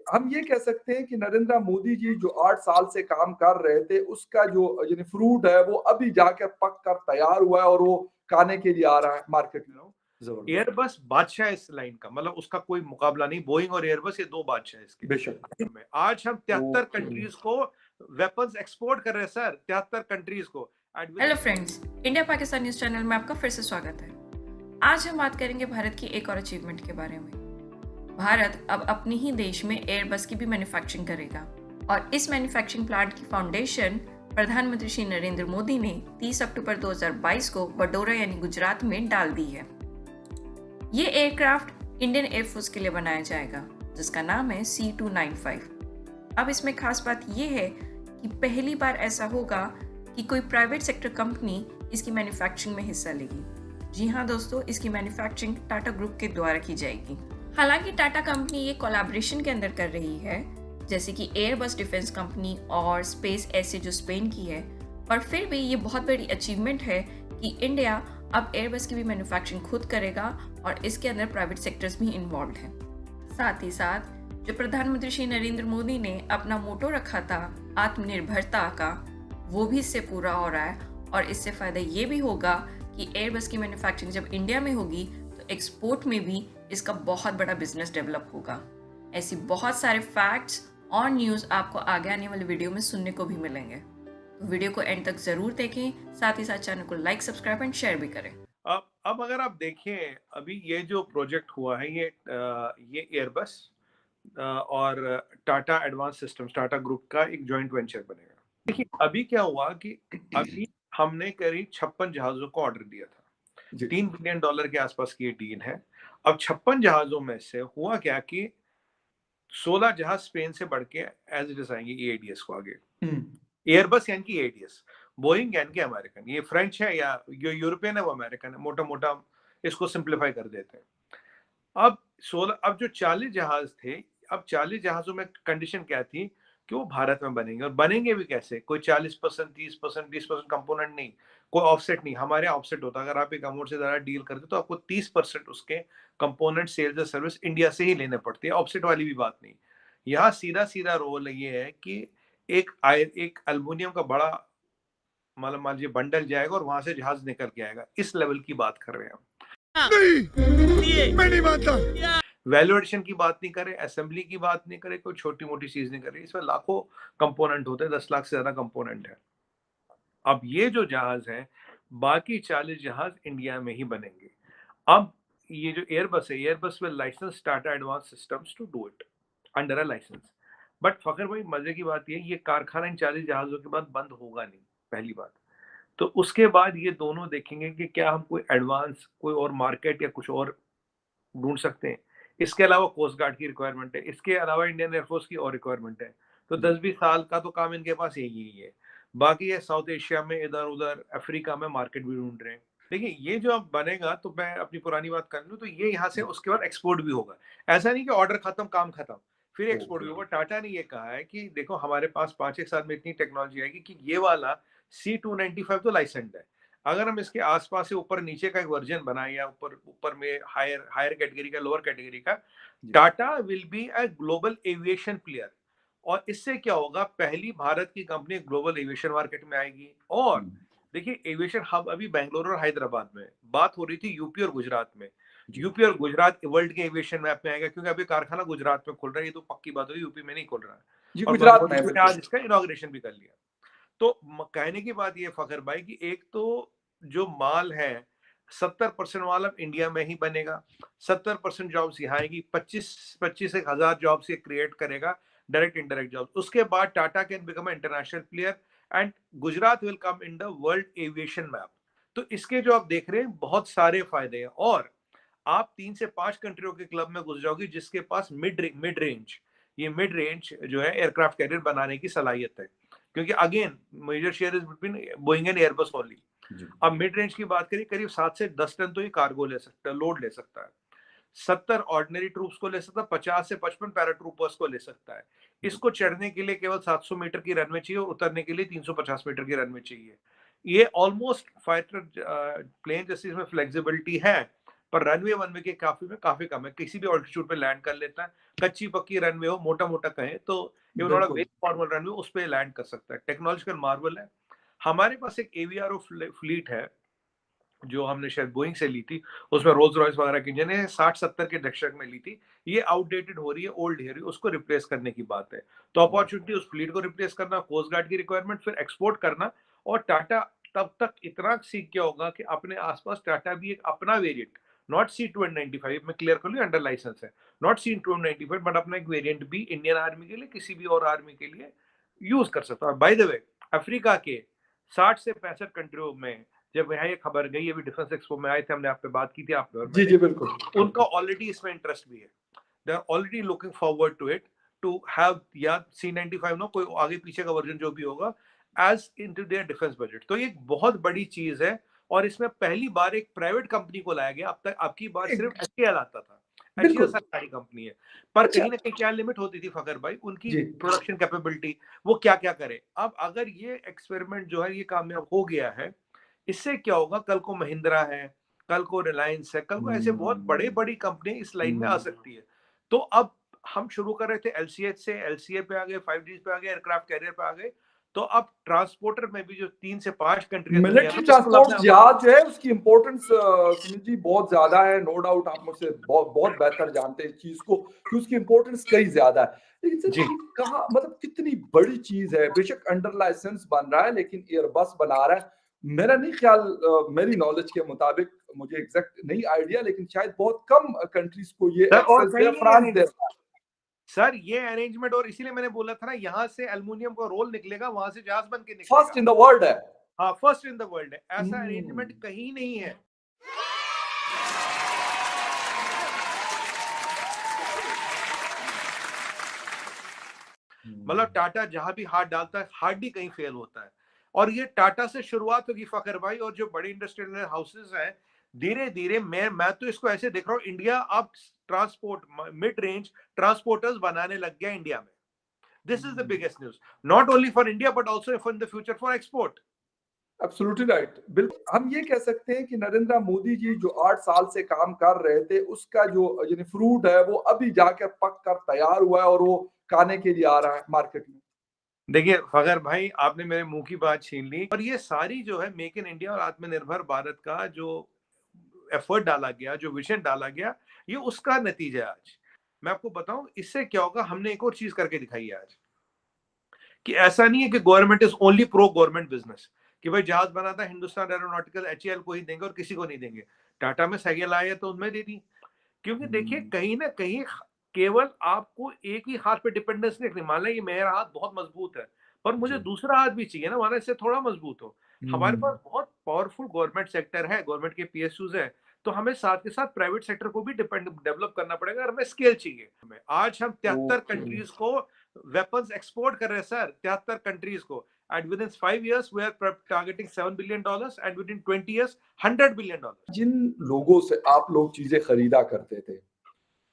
हम ये कह सकते हैं कि नरेंद्र मोदी जी जो 8 साल से काम कर रहे थे, उसका जो यानी फ्रूट है, वो अभी जाके पक कर तैयार हुआ है और वो खाने के लिए आ रहा है मार्केट में। जबरदस्त। एयरबस बादशाह इस लाइन का, मतलब उसका कोई मुकाबला नहीं। बोइंग और एयरबस ये दो बादशाह इसके बेशक। में। आज हम 73 ओके। कंट्रीज को वेपन्स एक्सपोर्ट कर रहे हैं सर, 73 कंट्रीज को। Hello friends, India Pakistan news channel में आपका फिर से स्वागत है। आज हम बात करेंगे भारत की एक और अचीवमेंट के बारे में। भारत अब अपने ही देश में एयरबस की भी मैन्युफैक्चरिंग करेगा और इस मैन्युफैक्चरिंग प्लांट की फाउंडेशन प्रधानमंत्री श्री नरेंद्र मोदी ने 30 अक्टूबर 2022 को वडोदरा यानी गुजरात में डाल दी है। ये एयरक्राफ्ट इंडियन एयरफोर्स के लिए बनाया जाएगा, जिसका नाम है C295। अब इसमें खास बात यह है कि पहली बार ऐसा होगा कि कोई प्राइवेट सेक्टर कंपनी इसकी मैन्युफैक्चरिंग में हिस्सा लेगी। जी हाँ दोस्तों, इसकी मैन्युफैक्चरिंग टाटा ग्रुप के द्वारा की जाएगी। हालांकि टाटा कंपनी ये कोलैबोरेशन के अंदर कर रही है, जैसे कि एयरबस डिफेंस कंपनी और स्पेस ऐसे जो स्पेन की है, पर फिर भी ये बहुत बड़ी अचीवमेंट है कि इंडिया अब एयरबस की भी मैन्युफैक्चरिंग खुद करेगा और इसके अंदर प्राइवेट सेक्टर्स भी इन्वॉल्व हैं। साथ ही साथ जो प्रधानमंत्री श्री नरेंद्र मोदी ने अपना मोटो रखा था आत्मनिर्भरता का, वो भी इससे पूरा हो रहा है। और इससे फ़ायदा ये भी होगा कि एयरबस की मैन्युफैक्चरिंग जब इंडिया में होगी तो एक्सपोर्ट में भी इसका बहुत बड़ा बिजनेस डेवलप होगा। ऐसी बहुत सारे फैक्ट्स और न्यूज़ आपको आगे आने वाले वीडियो में सुनने को भी मिलेंगे, तो वीडियो को एंड तक ज़रूर देखें। साथ ही साथ चैनल को लाइक, सब्सक्राइब एंड शेयर भी करें। अब अगर आप देखें, अभी ये जो प्रोजेक्ट हुआ है, ये एयरबस और Tata Advanced systems, Tata group का एक जॉइंट वेंचर बनेगा। देखिए अभी क्या हुआ कि अभी हमने करीब 56 जहाजों को ऑर्डर दिया था। $3 बिलियन के आसपास की ये डील है। अब 56 जहाजों में से हुआ क्या कि 16 जहाज स्पेन से बढ़ के एज इट इज आएंगे एडीएस को आगे। एयरबस यानी कि एडीएस, बोइंग यानी कि अमेरिकन। ये फ्रेंच है या जो यूरोपियन है वो अमेरिकन है, मोटा मोटा इसको सिंप्लीफाई कर देते हैं। अब जो 40 जहाज थे, अब 40 जहाजों में कंडीशन क्या थी कि वो भारत में बनेंगे। और बनेंगे भी कैसे? कोई 40%, 30%, 20% कंपोनेंट नहीं, कोई ऑफसेट नहीं। हमारे यहाँ ऑफसेट होता है, अगर आप एक अमाउंट से ज्यादा डील करते तो आपको 30% उसके कंपोनेंट सेल्स और सर्विस इंडिया से ही लेने पड़ती है। ऑफसेट वाली भी बात नहीं। यहाँ सीधा सीधा रोल ये है कि एक एल्युमिनियम का बड़ा, मतलब मान लीजिए बंडल जाएगा और वहां से जहाज निकल के आएगा। इस लेवल की बात कर रहे हैं हम। नहीं, मैं नहीं मानता। वैल्यू एडिशन की बात नहीं करें, असेंबली की बात नहीं करें, कोई छोटी मोटी चीज नहीं करें। इसमें लाखों कंपोनेंट होते हैं, 10 लाख से ज्यादा कंपोनेंट है। अब ये जो जहाज है, बाकी 40 जहाज इंडिया में ही बनेंगे। अब ये जो एयरबस है, Airbus will license Tata Advanced Systems to do it under a license. But Fakhar bhai, मजे की बात ये कारखाना इन 40 जहाजों के बाद बंद होगा नहीं, पहली बात। तो उसके बाद ये दोनों देखेंगे कि क्या हम कोई एडवांस, कोई और मार्केट या कुछ और ढूंढ सकते हैं। इसके अलावा कोस्ट गार्ड की रिक्वायरमेंट है, इसके अलावा इंडियन एयरफोर्स की और रिक्वायरमेंट है। तो 10-20 साल का तो काम इनके पास यही है। बाकी ये साउथ एशिया में, इधर उधर अफ्रीका में मार्केट भी ढूंढ रहे हैं। देखिए ये जो अब बनेगा, तो मैं अपनी पुरानी बात कर लूँ तो ये यहाँ से उसके बाद एक्सपोर्ट भी होगा। ऐसा नहीं कि ऑर्डर खत्म, काम खत्म, फिर एक्सपोर्ट भी होगा। टाटा ने ये कहा है कि देखो हमारे पास 5-1 साल में इतनी टेक्नोलॉजी आएगी कि ये वाला C295 तो लाइसेंस्ड है। अगर हम इसके आसपास से ऊपर नीचे का एक वर्जन बनाए या ऊपर ऊपर में हायर कैटेगरी का, लोअर कैटेगरी का, Tata will be a global aviation player. और इससे क्या होगा, पहली भारत की कंपनी ग्लोबल एविएशन मार्केट में आएगी। और देखिए एविएशन हब अभी बेंगलुरु और हैदराबाद में, बात हो रही थी यूपी और गुजरात में। यूपी और गुजरात वर्ल्ड के एविएशन मैप में आएगा, क्योंकि अभी कारखाना गुजरात में खुल रहा है। ये तो पक्की बात होगी, यूपी में नहीं खुल रहा है। और गुजरात में ने आज इसका इनॉग्रेशन भी कर लिया। तो कहने की बात ये फखर भाई कि एक तो जो माल है, 70% माल अब इंडिया में ही बनेगा। 70% जॉब्स यहाँ आएगी। 25,000 जॉब्स ये क्रिएट करेगा, डायरेक्ट इनडायरेक्ट जॉब्स। उसके बाद Tata can become international player and Gujarat will come in the world aviation map. तो इसके जो आप देख रहे हैं, बहुत सारे फायदे हैं। और आप 3 से 5 कंट्रियों के क्लब में घुस जाओगे जिसके पास मिड रेंज जो है एयरक्राफ्ट कैरियर बनाने की सलाहियत है। क्योंकि again major share is between Boeing and Airbus only. अब मिड रेंज की बात करें, करीब 7 से 10 टन तो ये कार्गो ले सकता है, लोड ले सकता है। 70 ऑर्डिनरी ट्रूप्स को ले सकता है, 50 से 55 पैराट्रूपर्स को ले सकता है। इसको चढ़ने के लिए केवल 700 मीटर की रनवे चाहिए और उतरने के लिए 350 मीटर की रनवे चाहिए। ये ऑलमोस्ट फाइटर प्लेन जैसी इसमें फ्लेक्सिबिलिटी है, पर रनवे वनवे के काफी कम है, किसी भी ऑल्टीट्यूड पे लैंड कर लेता है। कच्ची पक्की रनवे हो, मोटा मोटा कहें तो ये थोड़ा बिल्कुल। वेरी फॉर्मल रनवे, उस पे लैंड कर सकता है। टेक्नोलॉजिकल मार्वल है। हमारे पास एक एवीआरओ फ्लीट है जो हमने शायद बोइंग से ली थी, उसमें रोल्स रॉयस वगैरह की जिन्हें 60-70 के दशक में ली थी। ये आउटडेटेड हो रही है, ओल्ड हो रही है, उसको रिप्लेस करने की बात है। तो अपॉर्चुनिटी उस फ्लीट को रिप्लेस करना, कोस्ट गार्ड की रिक्वायरमेंट, फिर एक्सपोर्ट करना। और टाटा तब तक इतना सीख गया होगा कि अपने आसपास टाटा भी एक अपना वेरिएंट, नॉट C295, मैं क्लियर कर लूं, अंडर लाइसेंस है, नॉट C295, बट अपना एक वेरिएंट भी इंडियन आर्मी के लिए, किसी भी और आर्मी के लिए यूज कर सकता है। बाय द वे, अफ्रीका के 60 से 65 कंट्रियों में, जब यहाँ ये खबर गई, अभी डिफेंस एक्सपो में आए थे, हमने आप पे बात की थी, आपने और जी मैंने, जी बिल्कुल। उनका ऑलरेडी इसमें इंटरेस्ट भी है। They are already looking forward to it, to have या C95 ना, कोई आगे पीछे का वर्जन जो भी होगा, as into their defence budget. तो ये एक बहुत बड़ी चीज है, और इसमें पहली बार एक प्राइवेट कंपनी को लाया गया। अब तक आपकी बार सिर्फ HAL आता था। HAL बिल्कुल। सरकारी कंपनी है, पर अच्छा। कहीं ना कहीं क्या लिमिट होती थी फखर भाई, उनकी जी। प्रोडक्शन कैपेबिलिटी, वो क्या क्या करे। अब अगर ये एक्सपेरिमेंट जो है ये कामयाब हो गया है, इससे क्या होगा, कल को महिंद्रा है, कल को रिलायंस है, कल को ऐसे बहुत बड़े बड़ी कंपनी इस लाइन में आ सकती है। तो अब हम शुरू कर रहे थे LCH से, LCA पे आ गए, 5G पे आ गए, एयरक्राफ्ट कैरियर पे आ गए। तो अब ट्रांसपोर्टर में भी जो 3 से 5 कंट्री मिलिट्री ट्रांसपोर्ट जहाज जो है उसकी इम्पोर्टेंस सुनील जी बहुत ज्यादा है, नो डाउट। आप मुझसे बहुत बहुत बेहतर जानते हैं इस चीज को कि उसकी इम्पोर्टेंस कई ज्यादा है। लेकिन सर जी। ये कहाँ, मतलब कितनी बड़ी चीज है। बेशक अंडर लाइसेंस बन रहा है, लेकिन एयरबस बना रहा है। मेरा नहीं ख्याल, मेरी नॉलेज के मुताबिक, मुझे एग्जैक्ट नहीं आइडिया, लेकिन शायद बहुत कम कंट्रीज को ये सर और एक्सेस कहीं है। नहीं फ्रांस है दे रहा है। सर ये अरेंजमेंट, और इसीलिए मैंने बोला था ना, यहाँ से एल्युमिनियम का रोल निकलेगा, वहां से जहाज बन के फर्स्ट इन निकलेगा। द वर्ल्ड है। हाँ, फर्स्ट इन द वर्ल्ड है। ऐसा हम्म। अरेंजमेंट कहीं नहीं है। मतलब टाटा जहां भी हाथ डालता है, हार्डली कहीं फेल होता है। और ये टाटा से शुरुआत होगी फखर भाई, और जो बड़ी इंडस्ट्रियल हाउसेस हैं, धीरे धीरे मैं तो इसको ऐसे देख रहा हूँ, इंडिया अब ट्रांसपोर्ट, मिड रेंज ट्रांसपोर्टर्स बनाने लग गया इंडिया में। This is the biggest news, not only for India but also for in the future for export. Absolutely right. बिल्कुल, हम ये कह सकते हैं कि नरेंद्र मोदी जी जो 8 साल से काम कर रहे थे, उसका जो यानी फ्रूट है वो अभी जाकर पक कर तैयार हुआ है और वो खाने के लिए आ रहा है मार्केट में। देखिए फखर भाई, आपने मेरे मुंह की बात छीन ली। और ये सारी जो है मेक इन इंडिया और आत्मनिर्भर भारत का जो एफर्ट डाला गया, जो विजन डाला गया, ये उसका नतीजा है आज। मैं आपको बताऊं इससे क्या होगा, हमने एक और चीज करके दिखाई है आज, कि ऐसा नहीं है कि government is only pro government business, कि भाई जहाज बनाता है हिंदुस्तान एरोनॉटिकल, HAL को ही देंगे और किसी को नहीं देंगे। टाटा में साइकिल आया तो उनमें दे दी। क्योंकि देखिए कहीं ना कहीं केवल आपको एक ही हाथ पे डिपेंडेंस नहीं रखनी। मान लें ये मेरा हाथ बहुत मजबूत है, पर मुझे दूसरा हाथ भी चाहिए ना, माना इससे थोड़ा मजबूत हो। हमारे पास बहुत पावरफुल गवर्नमेंट सेक्टर है, गवर्नमेंट के PSUs है, तो हमें साथ के साथ प्राइवेट सेक्टर को भी डेवलप करना पड़ेगा, और हमें स्केल चाहिए। हमें आज हम 73 कंट्रीज को वेपन्स एक्सपोर्ट कर रहे हैं सर, 73 कंट्रीज को। And within 5 years, we are targeting $7 billion, and within 20 years, $100 billion. जिन लोगों से आप लोग चीजें खरीदा करते थे,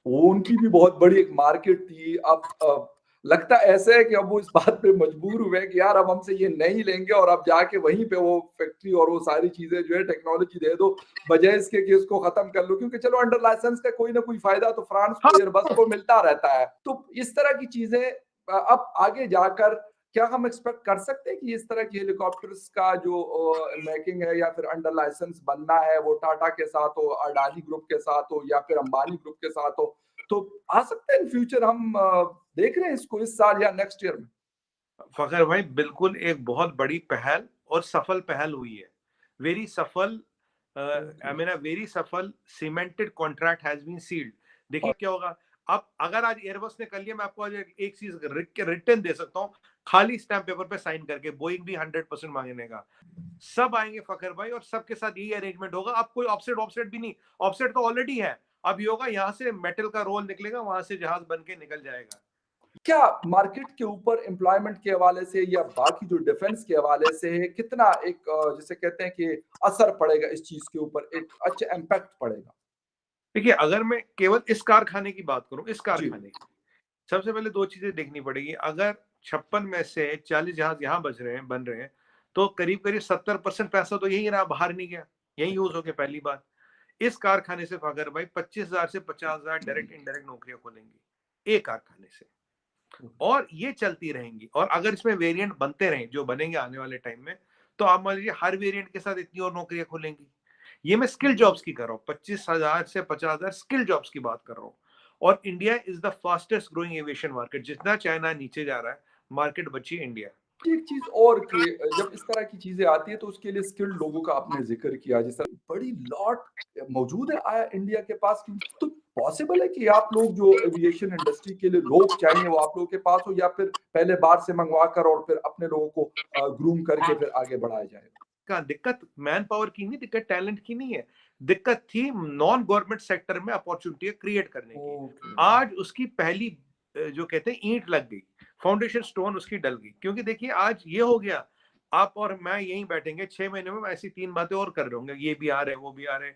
वो उनकी भी बहुत बड़ी एक मार्केट थी। अब लगता ऐसा है कि अब वो इस बात पे मजबूर हुए कि यार अब हमसे ये नहीं लेंगे, और अब जाके वहीं पे वो फैक्ट्री और वो सारी चीजें जो है टेक्नोलॉजी दे दो, बजाय इसके कि उसको खत्म कर लो। क्योंकि चलो अंडर लाइसेंस का कोई ना कोई फायदा तो फ्रांस को, एयरबस को मिलता रहता है। तो इस तरह की चीजें अब आगे जाकर क्या हम एक्सपेक्ट कर सकते हैं कि इस तरह की हेलीकॉप्टर्स का जो मेकिंग है या फिर अंडर लाइसेंस बनना है, वो टाटा के साथ हो, अडानी ग्रुप के साथ हो, या फिर अंबानी ग्रुप के साथ हो, तो आ सकते हैं इन फ्यूचर? हम देख रहे हैं इसको इस साल या नेक्स्ट ईयर में? फखर भाई बिल्कुल एक बहुत बड़ी पहल और सफल पहल हुई है। वेरी सफल, आई मीन अ वेरी सफल cemented contract has been sealed. देखिए क्या होगा अब, अगर आज एयरबस ने कर लिया, मैं आपको आज एक चीज रिटर्न दे सकता हूँ, खाली स्टैम्प पेपर पे साइन करके। बोइंग भी 100% मांगने का, सब आएंगे फखर भाई, और सबके साथ यही अरेंजमेंट होगा। अब कोई ऑफसेट भी नहीं, ऑफसेट तो ऑलरेडी है। अब ये होगा, यहाँ से मेटल का रोल निकलेगा, वहां से जहाज बन के निकल जाएगा। क्या मार्केट के ऊपर एम्प्लॉयमेंट के हवाले से या बाकी जो डिफेंस के हवाले से है, कितना एक जिसे कहते हैं कि असर पड़ेगा इस चीज के ऊपर, एक अच्छा इम्पैक्ट पड़ेगा? देखिए अगर मैं केवल इस कारखाने की बात करूं, इस जी। कारखाने की सबसे पहले दो चीजें देखनी पड़ेगी। अगर 56 में से 40 जहाज यहाँ बन रहे हैं, तो करीब करीब 70% पैसा तो यही रहा, बाहर नहीं गया, यही यूज हो गया, पहली बात। इस कारखाने से फागर भाई 25,000 से 50,000 डायरेक्ट इनडायरेक्ट नौकरियां खोलेंगी एक कारखाने से, और ये चलती रहेंगी। और अगर इसमें वेरिएंट बनते रहे जो बनेंगे आने वाले टाइम में, तो आप मान लीजिए हर वेरिएंट के साथ इतनी और नौकरियां खुलेंगी। ये मैं स्किल जॉब्स की कर रहा हूँ, 25,000 से 50,000 स्किल जॉब्स की बात कर रहा हूँ। और India is the fastest growing aviation market. जितना चाइना नीचे जा रहा है, मार्केट बची इंडिया। एक चीज और कि जब इस तरह की चीजें आती है तो उसके लिए स्किल्ड लोगों का आपने जिक्र किया, जिस तरह बड़ी लॉट मौजूद है आया इंडिया के पास। तो पॉसिबल है कि आप लोग जो एविएशन इंडस्ट्री के लिए लोग चाहिए वो आप लोगों के पास हो, या फिर पहले बाहर से मंगवा कर और फिर अपने लोगों को ग्रूम करके फिर आगे बढ़ाया जाएगा? का दिक्कत मैन पावर की नहीं, दिक्कत टैलेंट की नहीं है, दिक्कत थी नॉन गवर्नमेंट सेक्टर में अपॉर्चुनिटी क्रिएट करने की। आज उसकी पहली जो कहते हैं ईंट लग गई, फाउंडेशन स्टोन उसकी डल गई। क्योंकि देखिए आज ये हो गया, आप और मैं यहीं बैठेंगे 6 महीने में ऐसी 3 बातें और कर रहे होंगे, ये भी आ रहे वो भी आ रहे,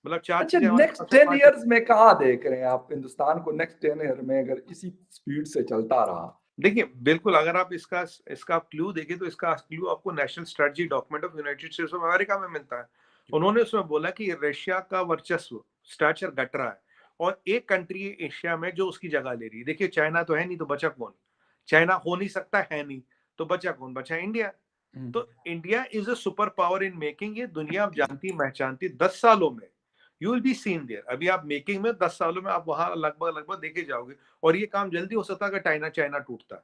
मतलब 4 अच्छा, चीजें हमारे नेक्स्ट पास 10 पांच- इयर्स में कहाँ देख रहे हैं आप हिंदुस्तान को? नेक्स्ट 10 ईयर में अगर इसी स्पीड से चलता रहा? देखिए बिल्कुल, अगर आप इसका क्लू देखें तो इसका क्लू आपको national strategy document of United states of America में मिलता है। उन्होंने उसमें बोला कि रशिया का वर्चस्व स्टैचर घट रहा है और एक कंट्री है एशिया में जो उसकी जगह ले रही है। देखिए चाइना तो है नहीं, तो बचा कौन? चाइना हो नहीं सकता है नहीं, तो बचा कौन? बचा इंडिया। तो India is a super power in making. ये दुनिया जानती पहचानती 10 सालों में you will be seen there. अभी आप मेकिंग में 10 सालों में आप वहां लगभग देखे जाओगे, और ये काम जल्दी हो सकता है अगर चाइना टूटता है।